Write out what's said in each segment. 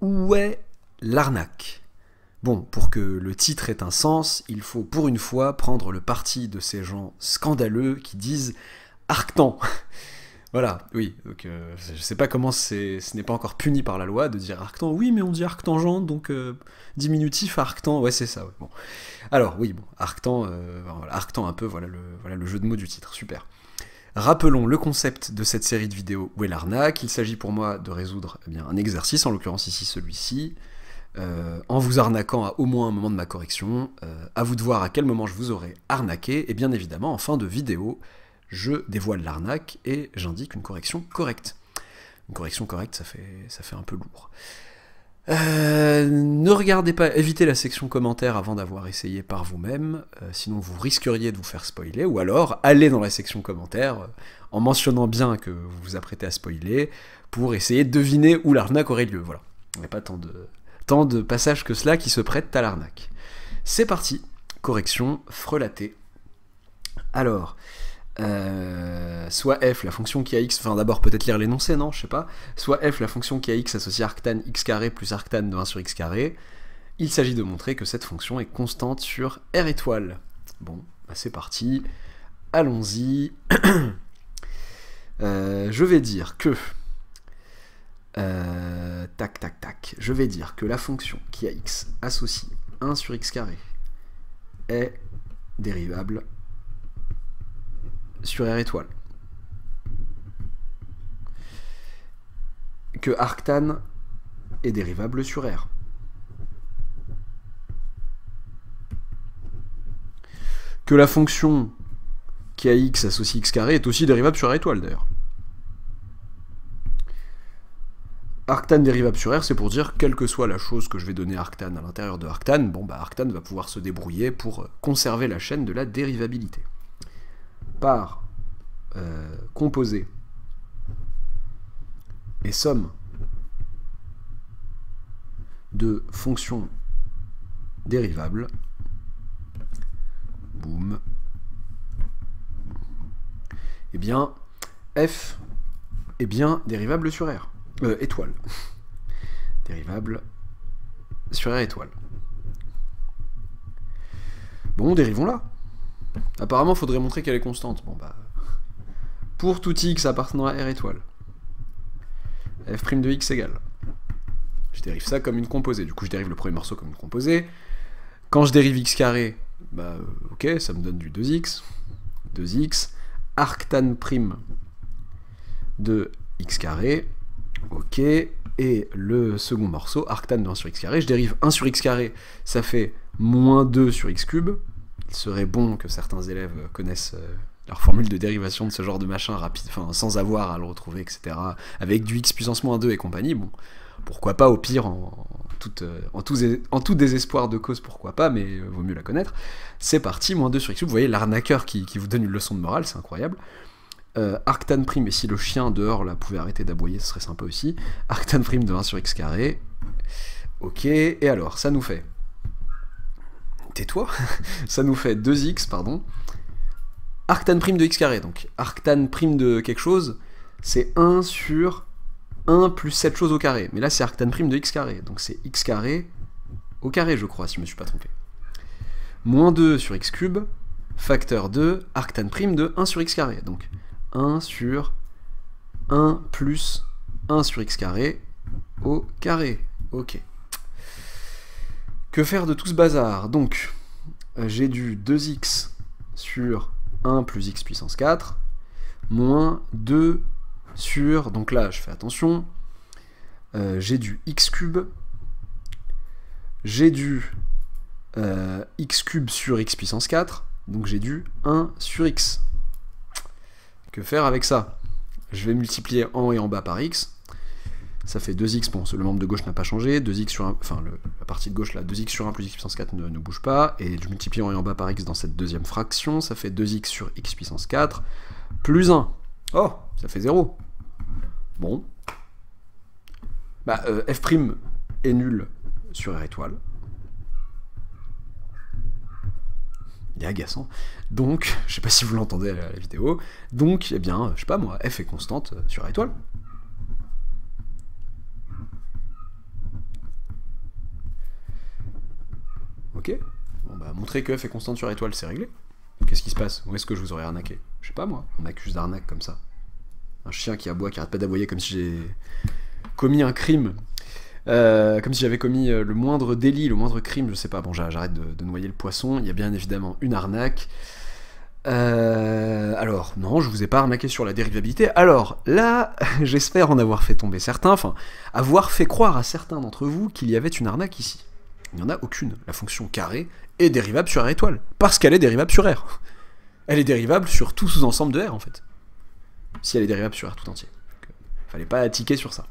Où est l'arnaque? Bon, pour que le titre ait un sens, il faut pour une fois prendre le parti de ces gens scandaleux qui disent Arctan. Voilà, oui, donc je sais pas comment ce n'est pas encore puni par la loi de dire Arctan. Oui, mais on dit arctangente, donc diminutif Arctan, ouais c'est ça. Ouais. Bon. Alors oui, bon, Arctan, voilà, Arctan un peu, voilà le jeu de mots du titre, super. Rappelons le concept de cette série de vidéos Où est l'arnaque. Il s'agit pour moi de résoudre bien, un exercice, en l'occurrence ici celui-ci, en vous arnaquant à au moins un moment de ma correction. À vous de voir à quel moment je vous aurai arnaqué, et bien évidemment en fin de vidéo, je dévoile l'arnaque et j'indique une correction correcte. Une correction correcte, ça fait un peu lourd. Ne regardez pas, évitez la section commentaires avant d'avoir essayé par vous-même, sinon vous risqueriez de vous faire spoiler, ou alors allez dans la section commentaires en mentionnant bien que vous vous apprêtez à spoiler pour essayer de deviner où l'arnaque aurait lieu. Voilà, il n'y a pas tant de passages que cela qui se prêtent à l'arnaque. C'est parti, correction frelatée. Alors, soit f, la fonction qui a x, enfin d'abord peut-être lire l'énoncé, non, je sais pas, soit f, la fonction qui a x associée à arctan x carré plus arctan de 1 sur x carré, il s'agit de montrer que cette fonction est constante sur R étoile. Bon, bah c'est parti, allons-y. Je vais dire que, je vais dire que la fonction qui a x associe 1 sur x carré est dérivable sur R étoile. Que arctan est dérivable sur R. Que la fonction qui a x associe x carré est aussi dérivable sur R étoile d'ailleurs. Arctan dérivable sur R, c'est pour dire, quelle que soit la chose que je vais donner à arctan à l'intérieur de arctan, bon bah arctan va pouvoir se débrouiller pour conserver la chaîne de la dérivabilité. Par composé et somme de fonctions dérivables, boum, eh bien, f est bien dérivable sur R, étoile, dérivable sur R étoile. Bon, dérivons-la. Apparemment, il faudrait montrer qu'elle est constante. Bon, bah, pour tout x appartenant à R étoile, f' de x égale. Je dérive ça comme une composée. Du coup, je dérive le premier morceau comme une composée. Quand je dérive x carré, bah, ok, ça me donne du 2x. 2x, arctan' de x carré, ok. Et le second morceau, arctan de 1 sur x carré, je dérive 1 sur x carré, ça fait moins 2 sur x cube. Il serait bon que certains élèves connaissent leur formule de dérivation de ce genre de machin rapide, enfin sans avoir à le retrouver, etc. Avec du x puissance moins 2 et compagnie, bon, pourquoi pas, au pire, en tout désespoir de cause, pourquoi pas, mais vaut mieux la connaître. C'est parti, moins 2 sur x cube, vous voyez l'arnaqueur qui vous donne une leçon de morale, c'est incroyable. Arctan', et si le chien dehors là pouvait arrêter d'aboyer, ce serait sympa aussi. Arctan' de 1 sur x carré, ok, et alors, ça nous fait... Tais-toi. Ça nous fait 2x, pardon, arctan' de x carré, donc arctan' de quelque chose, c'est 1 sur 1 plus cette chose au carré, mais là c'est arctan' de x carré, donc c'est x carré au carré, je crois, si je me suis pas trompé. Moins 2 sur x cube, facteur 2, arctan' de 1 sur x carré, donc 1 sur 1 plus 1 sur x carré au carré, ok. Que faire de tout ce bazar? Donc, j'ai du 2x sur 1 plus x puissance 4, moins 2 sur... Donc là, je fais attention. J'ai du x cube. J'ai du x cube sur x puissance 4. Donc j'ai du 1 sur x. Que faire avec ça? Je vais multiplier en haut et en bas par x. Ça fait 2x, bon, le membre de gauche n'a pas changé, 2x sur 1, enfin la partie de gauche là, 2x sur 1 plus x puissance 4 ne bouge pas, et je multiplie en haut et en bas par x dans cette deuxième fraction, ça fait 2x sur x puissance 4, plus 1. Oh, ça fait 0. Bon. Bah, f' est nul sur R étoile. Il est agaçant. Donc, je sais pas si vous l'entendez à la vidéo, donc, eh bien, je sais pas moi, f est constante sur R étoile. Ok. Bon bah montrer que f est constante sur étoile, c'est réglé. Qu'est-ce qui se passe? Où est-ce que je vous aurais arnaqué? Je sais pas moi, on m'accuse d'arnaque comme ça. Un chien qui aboie, qui arrête pas d'aboyer comme si j'ai commis un crime. Comme si j'avais commis le moindre délit, le moindre crime, je sais pas. Bon, j'arrête de noyer le poisson. Il y a bien évidemment une arnaque. Alors, non, je vous ai pas arnaqué sur la dérivabilité. Alors, là, j'espère en avoir fait tomber certains, enfin, avoir fait croire à certains d'entre vous qu'il y avait une arnaque ici. Il n'y en a aucune. La fonction carré est dérivable sur R étoile. Parce qu'elle est dérivable sur R. Elle est dérivable sur tout sous-ensemble de R, en fait. Si elle est dérivable sur R tout entier. Donc, fallait pas tiquer sur ça.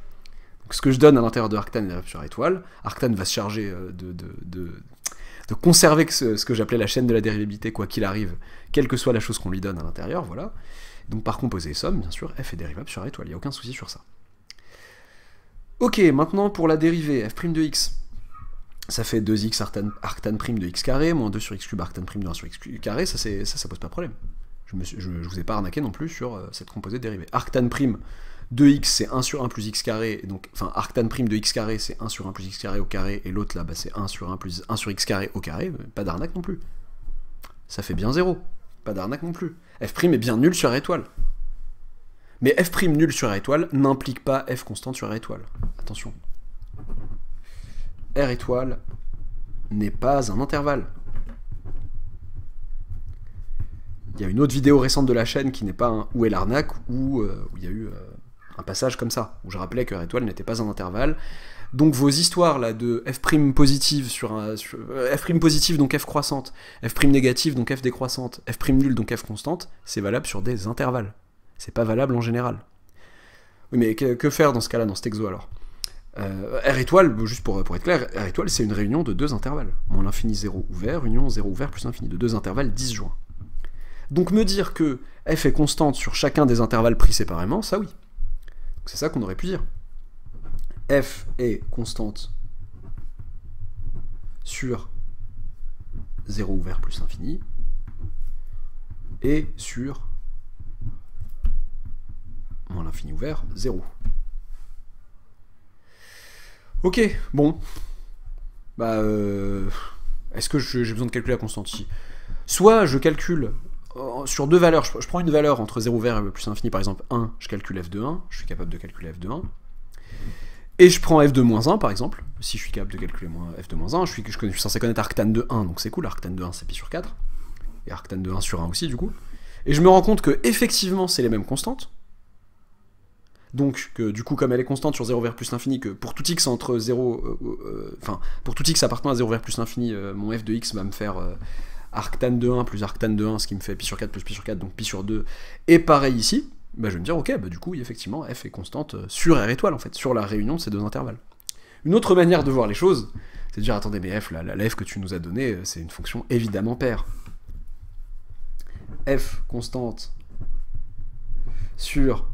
Donc, ce que je donne à l'intérieur de arctan est dérivable sur R étoile. Arctan va se charger de conserver ce que j'appelais la chaîne de la dérivabilité, quoi qu'il arrive, quelle que soit la chose qu'on lui donne à l'intérieur, voilà. Donc par composé et somme, bien sûr, f est dérivable sur R étoile, il n'y a aucun souci sur ça. Ok, maintenant pour la dérivée, f' de x, ça fait 2x arctan prime de x carré, moins 2 sur x cube arctan prime de 1 sur x carré, ça pose pas de problème. Je vous ai pas arnaqué non plus sur cette composée dérivée. Arctan prime de x c'est 1 sur 1 plus x carré, donc, enfin arctan prime de x carré c'est 1 sur 1 plus x carré au carré, et l'autre là bah, c'est 1 sur 1 plus 1 sur x carré au carré, pas d'arnaque non plus. Ça fait bien 0, pas d'arnaque non plus. F' est bien nul sur R étoile. Mais F' nul sur R étoile n'implique pas F constante sur R étoile. Attention. R étoile n'est pas un intervalle. Il y a une autre vidéo récente de la chaîne qui n'est pas un Où est l'arnaque, où il y a eu un passage comme ça, où je rappelais que R étoile n'était pas un intervalle. Donc vos histoires là de f' positive f' positive donc f croissante, f' négative donc f décroissante, f' nul donc f constante, c'est valable sur des intervalles. C'est pas valable en général. Oui mais que faire dans ce cas-là, dans cet exo alors? R étoile, juste pour être clair, R étoile c'est une réunion de deux intervalles. Moins l'infini 0 ouvert, union 0 ouvert plus l'infini de deux intervalles disjoints. Donc me dire que f est constante sur chacun des intervalles pris séparément, ça oui. C'est ça qu'on aurait pu dire. F est constante sur 0 ouvert plus l'infini et sur moins l'infini ouvert 0. Ok, bon. Bah, est-ce que j'ai besoin de calculer la constante ici? Soit je calcule sur deux valeurs, je prends une valeur entre 0 ouvert et plus l'infini, par exemple 1, je calcule f de 1, je suis capable de calculer f de 1. Et je prends f de moins 1 par exemple, si je suis capable de calculer f de moins 1, je suis censé connaître arctan de 1, donc c'est cool, arctan de 1 c'est pi sur 4, et arctan de 1 sur 1 aussi du coup, et je me rends compte que effectivement c'est les mêmes constantes, donc que du coup comme elle est constante sur 0 vers plus l'infini, que pour tout x entre 0, enfin pour tout x appartenant à 0 vers plus l'infini, mon f de x va me faire arctan de 1 plus arctan de 1, ce qui me fait pi sur 4 plus pi sur 4, donc pi sur 2, et pareil ici, bah, je vais me dire, ok, bah, du coup, effectivement, f est constante sur R étoile, en fait, sur la réunion de ces deux intervalles. Une autre manière de voir les choses, c'est de dire, attendez, mais f, la f que tu nous as donnée, c'est une fonction évidemment paire. F constante sur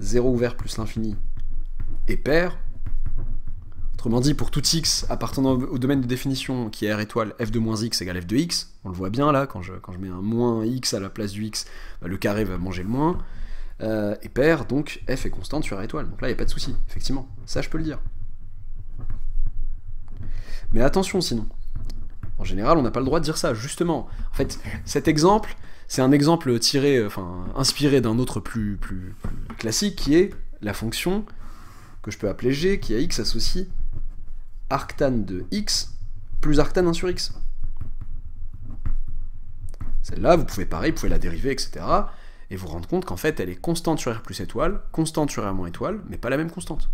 0 ouvert plus l'infini est paire. Autrement dit, pour tout x appartenant au domaine de définition qui est R étoile, f de moins x égale f de x, on le voit bien là, quand je mets un moins x à la place du x, bah, le carré va manger le moins, et paire, donc f est constante sur R étoile. Donc là, il n'y a pas de souci, effectivement, ça je peux le dire. Mais attention sinon, en général, on n'a pas le droit de dire ça, justement. En fait, cet exemple, c'est un exemple tiré, enfin, inspiré d'un autre plus classique, qui est la fonction que je peux appeler g, qui a x associe arctan de x plus arctan 1 sur x. Celle-là, vous pouvez pareil, vous pouvez la dériver, etc. Et vous rendre compte qu'en fait, elle est constante sur R plus étoile, constante sur R moins étoile, mais pas la même constante.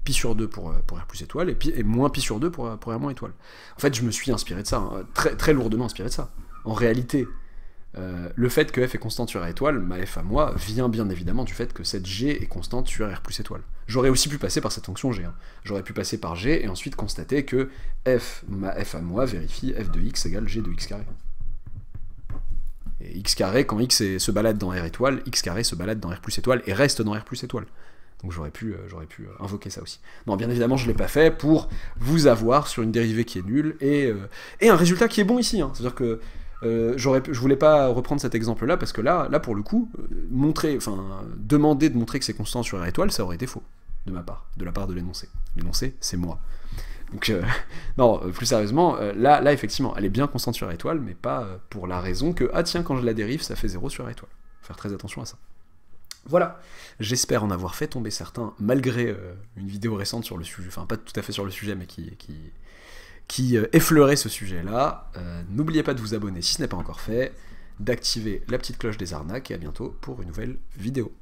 Pi sur 2 pour R plus étoile, et moins pi sur 2 pour R moins étoile. En fait, je me suis inspiré de ça, hein, très lourdement inspiré de ça. En réalité, le fait que f est constante sur R étoile, ma f à moi, vient bien évidemment du fait que cette g est constante sur R plus étoile. J'aurais aussi pu passer par cette fonction g. Hein. J'aurais pu passer par g et ensuite constater que ma f à moi vérifie f de x égale g de x carré. Et x carré, quand x se balade dans R étoile, x carré se balade dans R plus étoile et reste dans R plus étoile. Donc j'aurais pu invoquer ça aussi. Non, bien évidemment, je ne l'ai pas fait pour vous avoir sur une dérivée qui est nulle et un résultat qui est bon ici. Hein. C'est-à-dire que je voulais pas reprendre cet exemple-là parce que là pour le coup, demander de montrer que c'est constant sur R étoile, ça aurait été faux de ma part, de la part de l'énoncé. L'énoncé, c'est moi. Donc, non, plus sérieusement, là, effectivement, elle est bien constante sur étoile, mais pas pour la raison que, ah tiens, quand je la dérive, ça fait 0 sur étoile. Faire très attention à ça. Voilà, j'espère en avoir fait tomber certains, malgré une vidéo récente sur le sujet, enfin pas tout à fait sur le sujet, mais qui effleurait ce sujet-là. N'oubliez pas de vous abonner si ce n'est pas encore fait, d'activer la petite cloche des arnaques, et à bientôt pour une nouvelle vidéo.